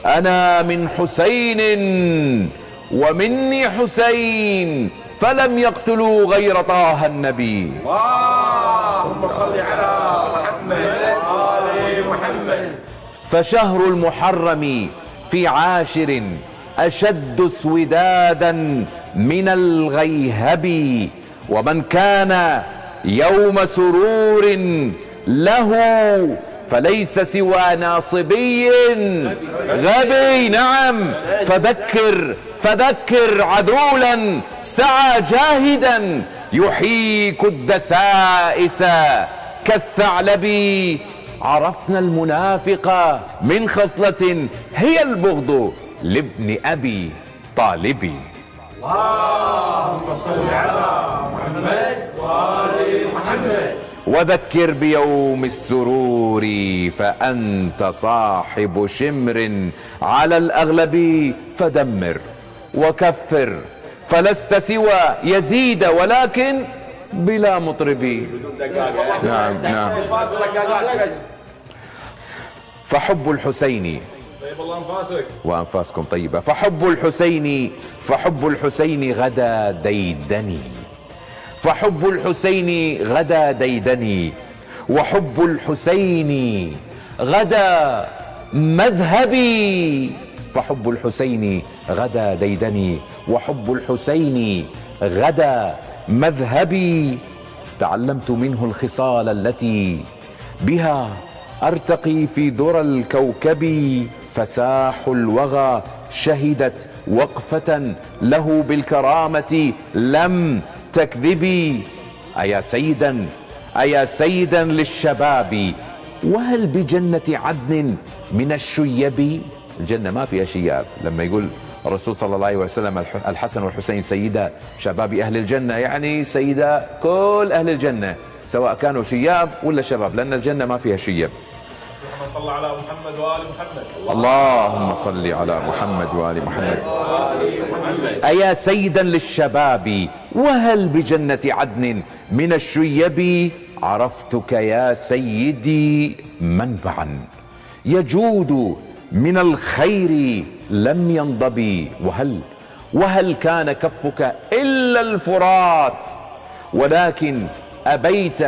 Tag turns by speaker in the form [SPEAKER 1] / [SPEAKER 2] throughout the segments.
[SPEAKER 1] أنا من حسين ومني حسين فلم يقتلوا غير طه النبي.
[SPEAKER 2] اللهم صل على محمد وآل محمد.
[SPEAKER 1] فشهر المحرم في عاشر أشد اسودادا من الغيهب، ومن كان يوم سرور له فليس سوى ناصبي غبي. نعم، فذكر عذولا سعى جاهدا يحيك الدسائس كالثعلب. عرفنا المنافق من خصلة هي البغض لابن أبي طالب.
[SPEAKER 2] اللهم صل على محمد وآل محمد.
[SPEAKER 1] وذكر بيوم السرور فأنت صاحب شمر على الأغلب، فدمر وكفر فلست سوى يزيد ولكن بلا مطرب. نعم. فحب الحسين
[SPEAKER 2] طيب الله انفاسك
[SPEAKER 1] وأنفاسكم طيبة. فحب الحسين غدا ديدني، فحب الحسين غدا ديدني، وحب الحسين غدا مذهبي. فحب الحسين غدا ديدني وحب الحسين غدا مذهبي. تعلمت منه الخصال التي بها أرتقي في ذرى الكوكب، فساح الوغى شهدت وقفة له بالكرامة لم تكذبي. أيا سيدا للشباب، وهل بجنة عدن من الشيب؟ الجنة ما فيها شياب. لما يقول الرسول صلى الله عليه وسلم الحسن والحسين سيدا شباب أهل الجنة، يعني سيدا كل أهل الجنة سواء كانوا شياب ولا شباب، لأن الجنة ما فيها شياب.
[SPEAKER 2] اللهم صل على محمد وآل محمد.
[SPEAKER 1] اللهم صل على محمد وآل محمد. أيا سيدا للشباب، وهل بجنة عدن من الشيب؟ عرفتك يا سيدي منبعا يجود من الخير لم ينضبي، وهل كان كفك إلا الفرات ولكن أبيت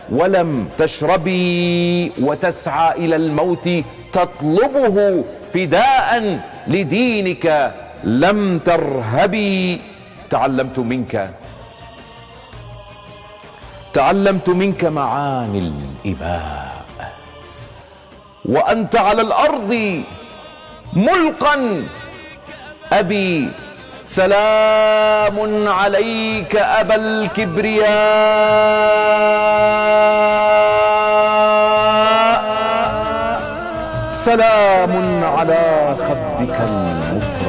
[SPEAKER 1] ولم تشربي، وتسعى إلى الموت تطلبه فداء لدينك لم ترهبي. تعلمت منك معاني الإباء، وأنت على الأرض ملقا أبي. سلام عليك أبا الكبرياء، سلام على خدك المطهر.